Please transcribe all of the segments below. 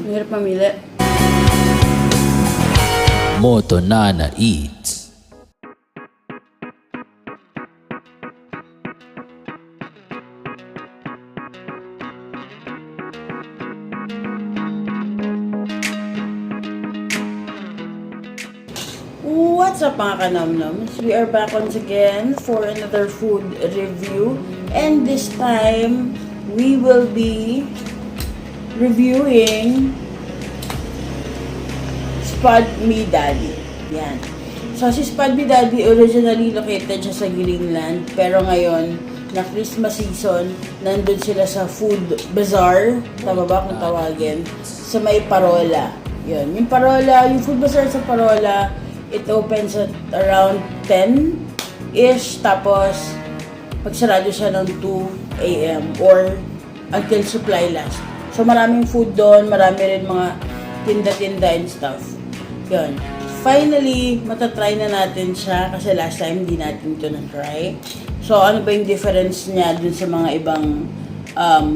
Mahirap mamili. Moto Nana Eats. What's up mga kanamnams? We are back once again for another food review. And this time, we will be reviewing Spud Me Daddy. Yan. So, si Spud Me Daddy, originally located siya sa Greenland. Pero ngayon, na Christmas season, nandun sila sa Food Bazaar. Tama ba kung tawagin? Sa may Parola. Yun. Yung Parola, yung Food Bazaar sa Parola, it opens at around 10-ish. Tapos, pagsarado siya ng 2 a.m. or until supply last. So, maraming food doon. Marami rin mga tinda-tinda and stuff. Yun. Finally, matatry na natin siya kasi last time hindi natin ito na-try. So, ano ba yung difference niya dun sa mga ibang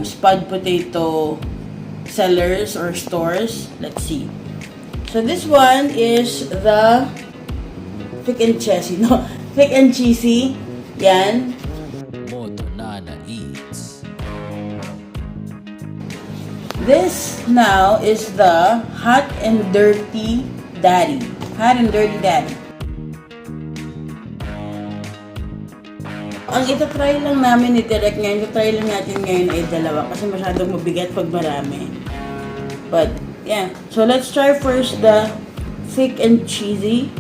spud potato sellers or stores? Let's see. So, this one is the thick and cheesy. No, thick and cheesy. Yan. Moto Nana Eats. This now is the Hot and Dirty Daddy. Hot and Dirty Daddy. Ang itatry lang namin ni Derek ngayon, itatry lang natin ngayon ay dalawa kasi masyadong mabigat pag marami. But, yeah. So, let's try first the thick and cheesy.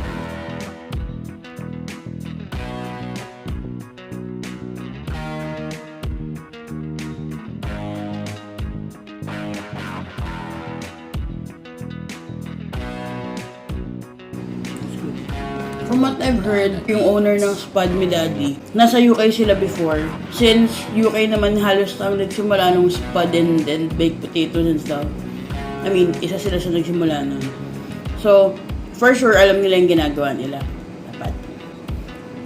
From what I've heard, yung owner ng Spud Me Daddy, nasa UK sila before. Since UK naman halos ang nagsimula nung spud and baked potatoes and stuff. I mean, isa sila sa nagsimula nun. So, for sure, alam nila yung ginagawa nila. Dapat.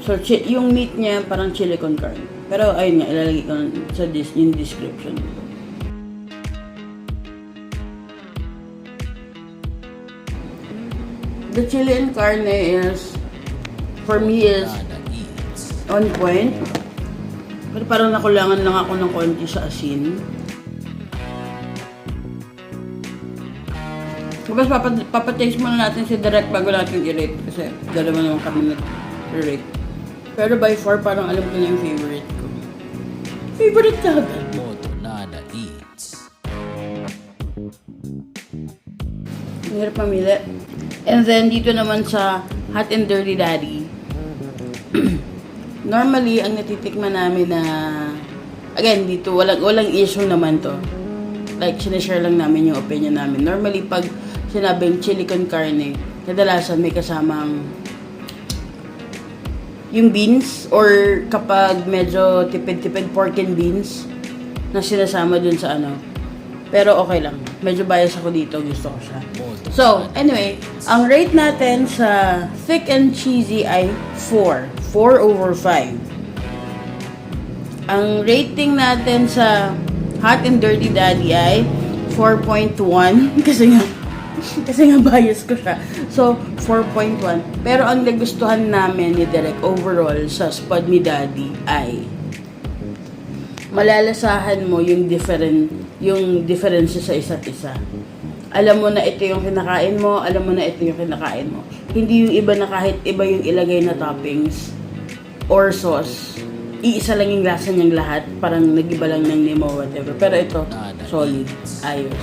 So, yung meat niya parang chili con carne. Pero, ayun nga, ilalagay ko sa yung description. The chili and carne is, for me, is on point. Pero parang nakulangan lang ako ng konti sa asin. Tapos papataste muna natin si Direct bago natin i-rate. Kasi dalawa naman kami nag-rate. Pero by far, parang alam ko na yung favorite ko. Favorite talaga. Moto Nana Eats. Mahirap mamili. And then, dito naman sa Hot and Dirty Daddy. Normally, ang natitikman namin na, again, dito, walang issue naman to. Like, sinashare lang namin yung opinion namin. Normally, pag sinabing chili con carne, kadalasan may kasamang yung beans, or kapag medyo tipid-tipid pork and beans, na sinasama dun sa ano. Pero okay lang. Medyo bias ako dito. Gusto ko siya. So, anyway, ang rate natin sa thick and cheesy ay 4. 4 over 5. Ang rating natin sa Hot and Dirty Daddy ay 4.1. kasi nga bias ko siya. So, 4.1. Pero ang nagustuhan namin ni Derek overall sa Spud Me Daddy ay malalasahan mo yung differences sa isa't isa. Alam mo na ito yung kinakain mo, alam mo na ito yung kinakain mo. Hindi yung iba na kahit iba yung ilagay na toppings or sauce, iisa lang yung lasa niyang lahat, parang nag-iba lang ng name or whatever. Pero ito, solid, ayos.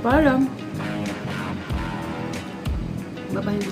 Parang, bye-bye na.